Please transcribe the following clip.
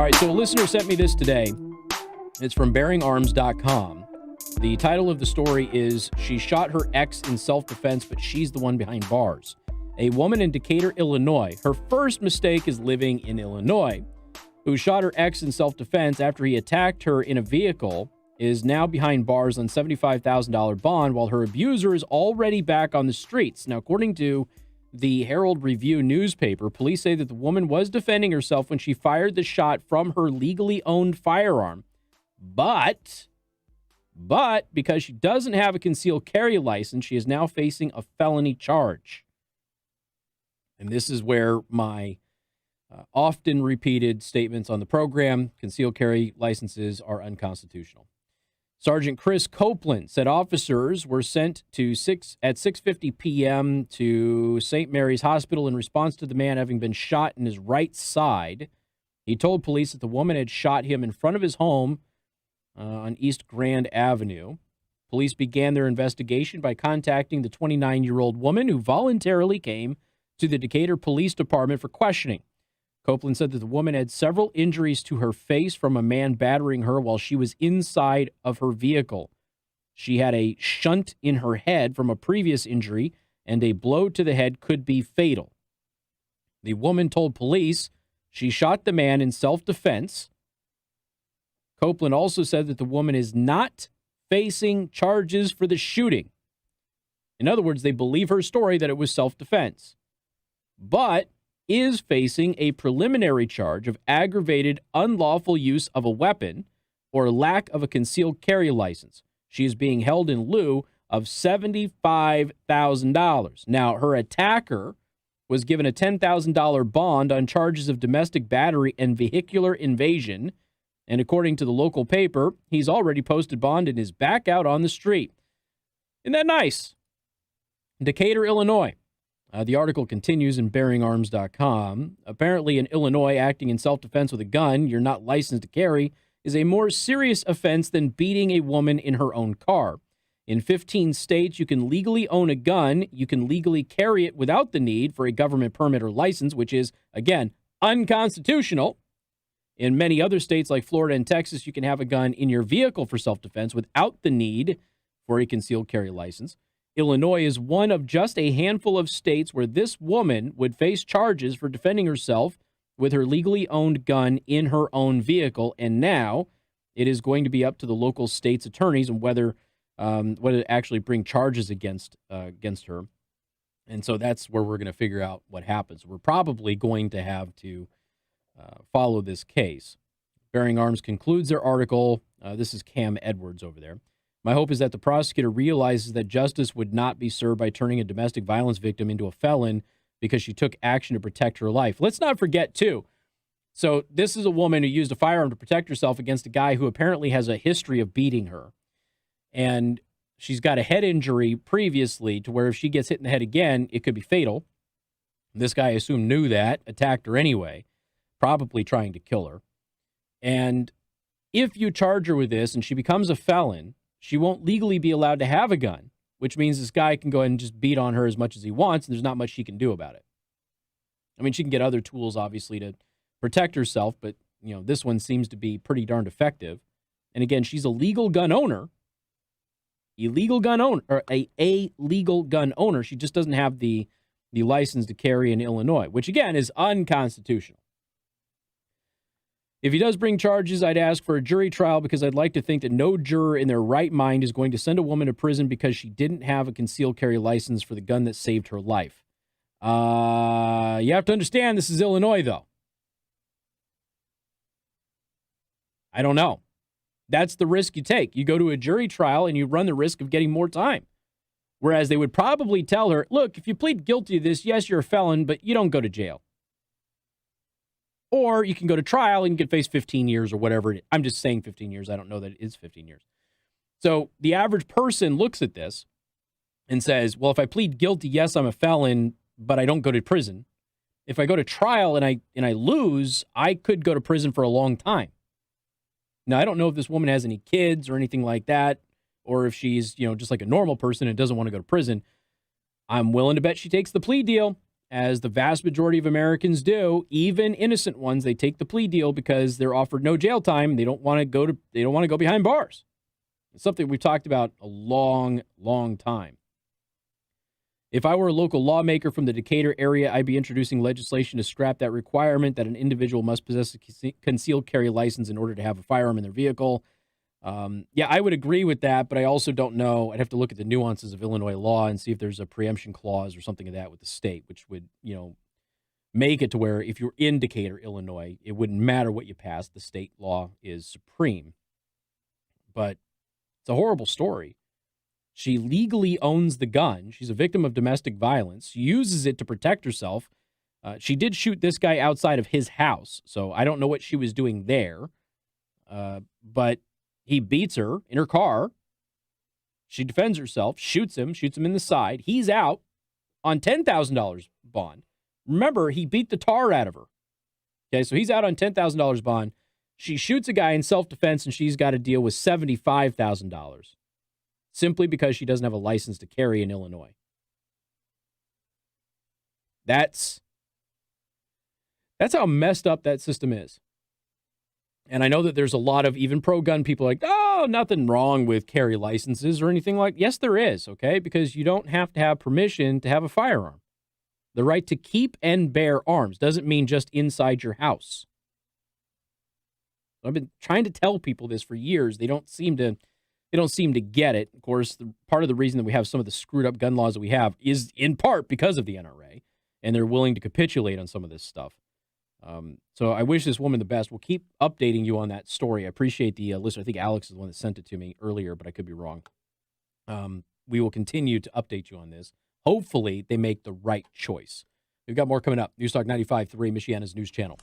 right, so a listener sent me this today. It's from bearingarms.com. The title of the story is, She Shot Her Ex in Self-Defense, but She's the One Behind Bars. A woman in Decatur, Illinois, her first mistake is living in Illinois, who shot her ex in self-defense after he attacked her in a vehicle, is now behind bars on $75,000 bond, while her abuser is already back on the streets. Now, according to the Herald Review newspaper, police say that the woman was defending herself when she fired the shot from her legally owned firearm. But because she doesn't have a concealed carry license, she is now facing a felony charge. And this is where my often repeated statements on the program, concealed carry licenses are unconstitutional. Sergeant Chris Copeland said officers were sent to at 6:50 p.m. to St. Mary's Hospital in response to the man having been shot in his right side. He told police that the woman had shot him in front of his home on East Grand Avenue. Police began their investigation by contacting the 29-year-old woman who voluntarily came to the Decatur Police Department for questioning. Copeland said that the woman had several injuries to her face from a man battering her while she was inside of her vehicle. She had a shunt in her head from a previous injury, and a blow to the head could be fatal. The woman told police she shot the man in self-defense. Copeland also said that the woman is not facing charges for the shooting. In other words, they believe her story that it was self-defense, but is facing a preliminary charge of aggravated unlawful use of a weapon or lack of a concealed carry license. She is being held in lieu of $75,000. Now, her attacker was given a $10,000 bond on charges of domestic battery and vehicular invasion, and according to the local paper, he's already posted bond and is back out on the street. Isn't that nice? Decatur, Illinois. The article continues in bearingarms.com. Apparently in Illinois, acting in self-defense with a gun you're not licensed to carry is a more serious offense than beating a woman in her own car. In 15 states, you can legally own a gun. You can legally carry it without the need for a government permit or license, which is, again, unconstitutional. In many other states like Florida and Texas, you can have a gun in your vehicle for self-defense without the need for a concealed carry license. Illinois is one of just a handful of states where this woman would face charges for defending herself with her legally owned gun in her own vehicle, and now it is going to be up to the local state's attorneys on whether to actually bring charges against her. And so that's where we're going to figure out what happens. We're probably going to have to follow this case. Bearing Arms concludes their article. This is Cam Edwards over there. My hope is that the prosecutor realizes that justice would not be served by turning a domestic violence victim into a felon because she took action to protect her life. Let's not forget, too. So this is a woman who used a firearm to protect herself against a guy who apparently has a history of beating her. And she's got a head injury previously to where if she gets hit in the head again, it could be fatal. This guy, I assume, knew that, attacked her anyway, probably trying to kill her. And if you charge her with this and she becomes a felon, she won't legally be allowed to have a gun, which means this guy can go ahead and just beat on her as much as he wants, and there's not much she can do about it. I mean, she can get other tools, obviously, to protect herself, but, this one seems to be pretty darned effective. And again, she's a legal gun owner. A legal gun owner. She just doesn't have the license to carry in Illinois, which, again, is unconstitutional. If he does bring charges, I'd ask for a jury trial because I'd like to think that no juror in their right mind is going to send a woman to prison because she didn't have a concealed carry license for the gun that saved her life. You have to understand this is Illinois, though. I don't know. That's the risk you take. You go to a jury trial and you run the risk of getting more time. Whereas they would probably tell her, look, if you plead guilty to this, yes, you're a felon, but you don't go to jail. Or you can go to trial and you can face 15 years or whatever. I'm just saying 15 years. I don't know that it is 15 years. So the average person looks at this and says, well, if I plead guilty, yes, I'm a felon, but I don't go to prison. If I go to trial and I lose, I could go to prison for a long time. Now, I don't know if this woman has any kids or anything like that, or if she's, just like a normal person and doesn't want to go to prison. I'm willing to bet she takes the plea deal. as the vast majority of Americans do, even innocent ones. They take the plea deal because they're offered no jail time. They don't want to go behind bars. It's something we've talked about a long, long time. If I were a local lawmaker from the Decatur area, I'd be introducing legislation to scrap that requirement that an individual must possess a concealed carry license in order to have a firearm in their vehicle. Yeah, I would agree with that, but I also don't know. I'd have to look at the nuances of Illinois law and see if there's a preemption clause or something of that with the state, which would, make it to where if you're in Decatur, Illinois, it wouldn't matter what you passed. The state law is supreme. But it's a horrible story. She legally owns the gun. She's a victim of domestic violence. She uses it to protect herself. She did shoot this guy outside of his house, so I don't know what she was doing there. But he beats her in her car. She defends herself, shoots him in the side. He's out on $10,000 bond. Remember, he beat the tar out of her. Okay, so he's out on $10,000 bond. She shoots a guy in self-defense, and she's got to deal with $75,000 simply because she doesn't have a license to carry in Illinois. That's how messed up that system is. And I know that there's a lot of even pro-gun people like, oh, nothing wrong with carry licenses or anything like. Yes, there is, okay? Because you don't have to have permission to have a firearm. The right to keep and bear arms doesn't mean just inside your house. I've been trying to tell people this for years. They don't seem to get it. Of course, part of the reason that we have some of the screwed up gun laws that we have is in part because of the NRA, and they're willing to capitulate on some of this stuff. So I wish this woman the best. We'll keep updating you on that story. I appreciate the listener. I think Alex is the one that sent it to me earlier, but I could be wrong. We will continue to update you on this. Hopefully, they make the right choice. We've got more coming up. News Talk 95.3, Michiana's news channel.